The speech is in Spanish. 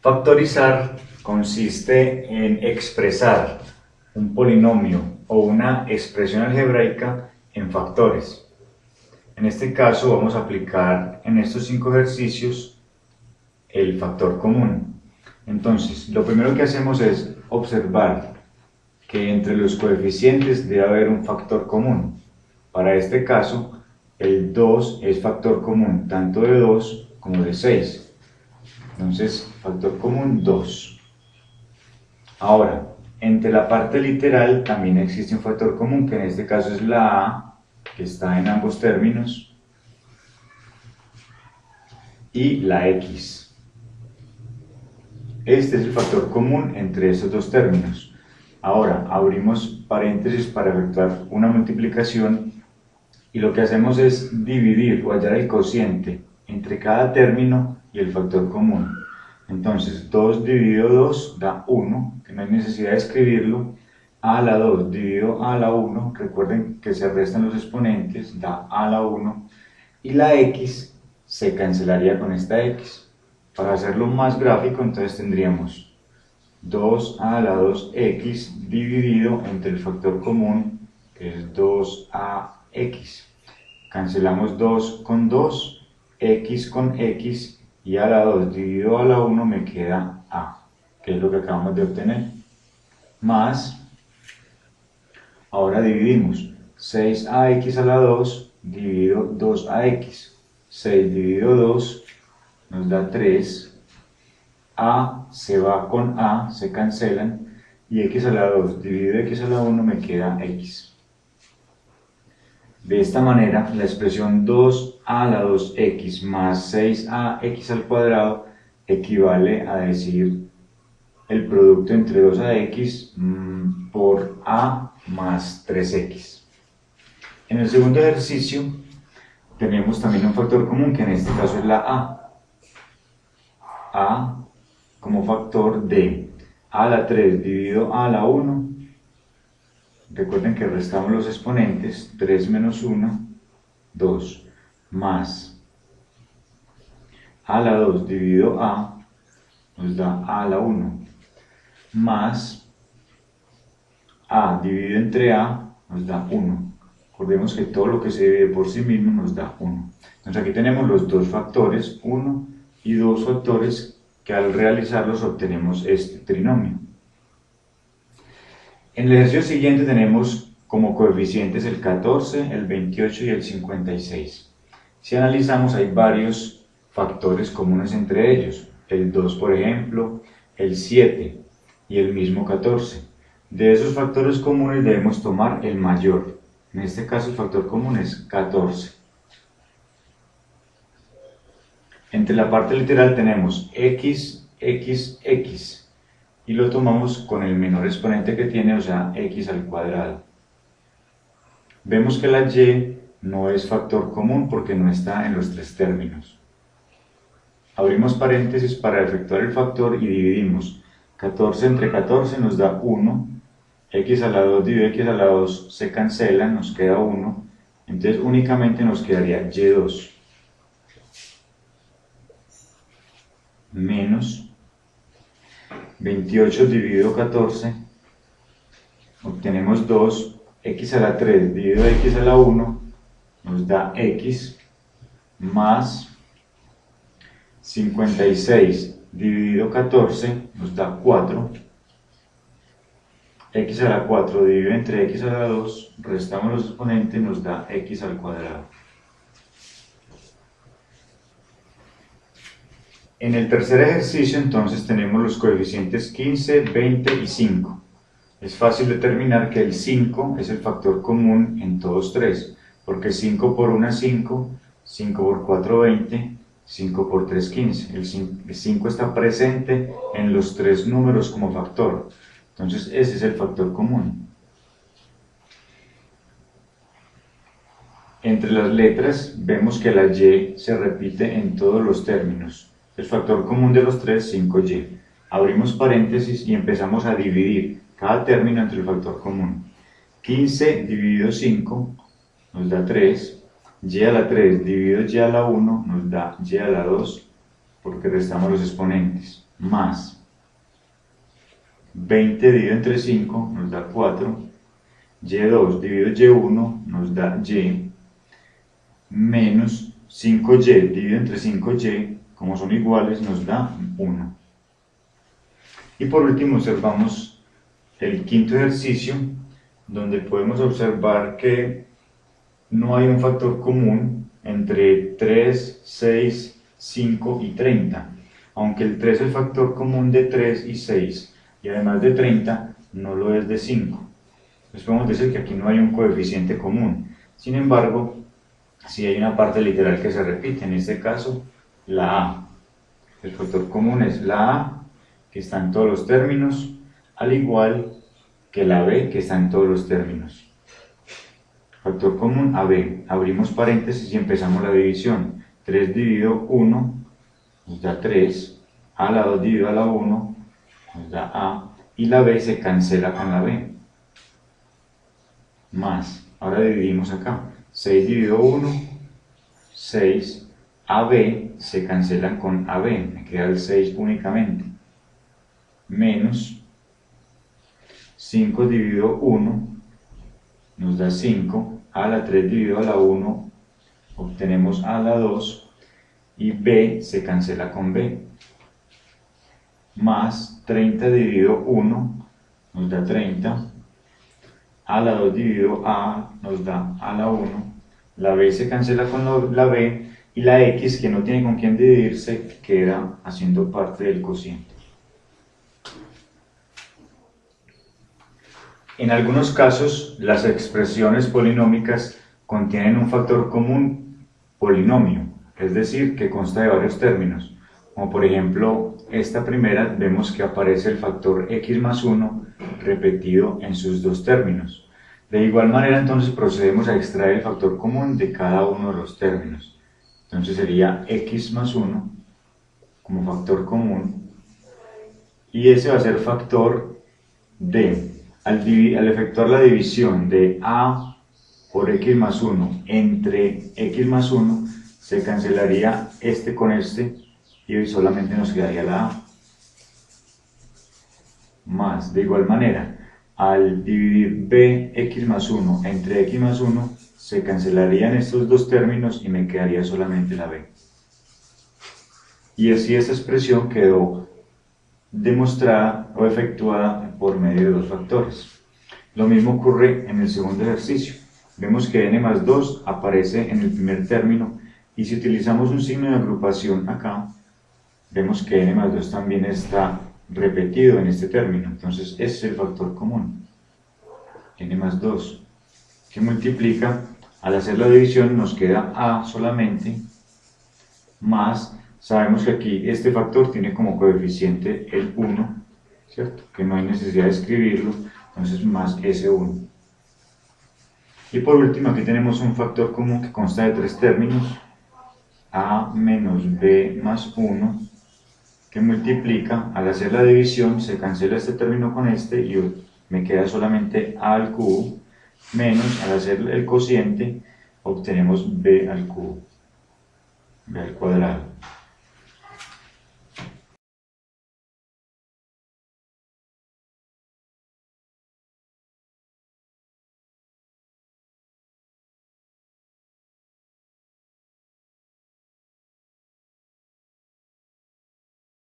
Factorizar consiste en expresar un polinomio o una expresión algebraica en factores. En este caso vamos a aplicar en estos 5 ejercicios el factor común. Entonces, lo primero que hacemos es observar que entre los coeficientes debe haber un factor común. Para este caso, el 2 es factor común tanto de 2 como de 6. Entonces, factor común 2. Ahora, entre la parte literal también existe un factor común, que en este caso es la a, que está en ambos términos, y la x. Este es el factor común entre esos dos términos. Ahora, abrimos paréntesis para efectuar una multiplicación y lo que hacemos es dividir o hallar el cociente entre cada término y el factor común. Entonces, 2 dividido 2 da 1, que no hay necesidad de escribirlo. A a la 2 dividido a a la 1, recuerden que se restan los exponentes, da a a la 1. Y la x se cancelaría con esta x. Para hacerlo más gráfico, entonces tendríamos 2a a la 2x dividido entre el factor común, que es 2ax. Cancelamos 2 con 2, x con x, y a la 2 dividido a la 1 me queda a, que es lo que acabamos de obtener. Más, ahora dividimos 6ax a la 2 dividido 2ax. 6 dividido 2 nos da 3. A se va con a, se cancelan, y x a la 2 dividido x a la 1 me queda x. De esta manera, la expresión 2a a la 2x más 6ax al cuadrado equivale a decir el producto entre 2ax por a más 3x. En el segundo ejercicio tenemos también un factor común, que en este caso es la a. A como factor de a a la 3 dividido a la 1. Recuerden que restamos los exponentes, 3 menos 1, 2, más a la 2 dividido a, nos da a la 1, más a dividido entre a, nos da 1. Recordemos que todo lo que se divide por sí mismo nos da 1. Entonces aquí tenemos los dos factores, 1 y 2 factores, que al realizarlos obtenemos este trinomio. En el ejercicio siguiente tenemos como coeficientes el 14, el 28 y el 56. Si analizamos, hay varios factores comunes entre ellos. El 2, por ejemplo, el 7 y el mismo 14. De esos factores comunes debemos tomar el mayor. En este caso el factor común es 14. Entre la parte literal tenemos x, x, x. Y lo tomamos con el menor exponente que tiene, o sea, x al cuadrado. Vemos que la y no es factor común porque no está en los tres términos. Abrimos paréntesis para efectuar el factor y dividimos. 14 entre 14 nos da 1. X a la 2 dividido x a la 2 se cancela, nos queda 1. Entonces únicamente nos quedaría y2 menos 28 dividido 14, obtenemos 2, x a la 3 dividido x a la 1 nos da x, más 56 dividido 14 nos da 4, x a la 4 dividido entre x a la 2, restamos los exponentes, nos da x al cuadrado. En el tercer ejercicio entonces tenemos los coeficientes 15, 20 y 5. Es fácil determinar que el 5 es el factor común en todos tres, porque 5 por 1 es 5, 5 por 4 20, 5 por 3 15. El 5 está presente en los tres números como factor, entonces ese es el factor común. Entre las letras vemos que la y se repite en todos los términos. El factor común de los tres, 5y. Abrimos paréntesis y empezamos a dividir cada término entre el factor común. 15 dividido 5 nos da 3. Y a la 3 dividido y a la 1 nos da y a la 2, porque restamos los exponentes. más 20 dividido entre 5 nos da 4, y2 dividido y1 nos da y, menos 5y dividido entre 5y, como son iguales, nos da 1. Y por último observamos el quinto ejercicio, donde podemos observar que no hay un factor común entre 3, 6, 5 y 30, aunque el 3 es el factor común de 3 y 6, y además de 30 no lo es de 5. Entonces podemos decir que aquí no hay un coeficiente común. Sin embargo, sí hay una parte literal que se repite, en este caso la a. El factor común es la a, que está en todos los términos, al igual que la b, que está en todos los términos. Factor común AB, abrimos paréntesis y empezamos la división. 3 dividido 1 nos da 3, a la 2 dividido a la 1 nos da a, y la b se cancela con la b. Más, ahora dividimos acá, 6 dividido 1, 6, AB se cancelan con AB, me queda el 6 únicamente, menos 5 dividido 1 nos da 5, a la 3 dividido a la 1 obtenemos a la 2 y b se cancela con b, más 30 dividido 1 nos da 30, a la 2 dividido a nos da a la 1, la b se cancela con la b y la x, que no tiene con quién dividirse, queda haciendo parte del cociente. En algunos casos, las expresiones polinómicas contienen un factor común polinomio, es decir, que consta de varios términos, como por ejemplo esta primera, vemos que aparece el factor x más 1 repetido en sus dos términos. De igual manera, entonces procedemos a extraer el factor común de cada uno de los términos. Entonces sería x más 1 como factor común, y ese va a ser factor de, al efectuar la división de a por x más 1 entre x más 1, se cancelaría este con este y solamente nos quedaría la a. Más, de igual manera, al dividir bx más 1 entre x más 1, se cancelarían estos dos términos y me quedaría solamente la b. Y así esta expresión quedó demostrada o efectuada por medio de dos factores. Lo mismo ocurre en el segundo ejercicio. Vemos que n más 2 aparece en el primer término, y si utilizamos un signo de agrupación acá, vemos que n más 2 también está repetido en este término. Entonces ese es el factor común, n más 2, que multiplica, al hacer la división nos queda a solamente, más, sabemos que aquí este factor tiene como coeficiente el 1, ¿cierto? Que no hay necesidad de escribirlo, entonces más ese 1. Y por último, aquí tenemos un factor común que consta de tres términos, a menos b más 1, que multiplica, al hacer la división se cancela este término con este y me queda solamente a al cubo, menos, al hacer el cociente obtenemos b al cubo, b al cuadrado.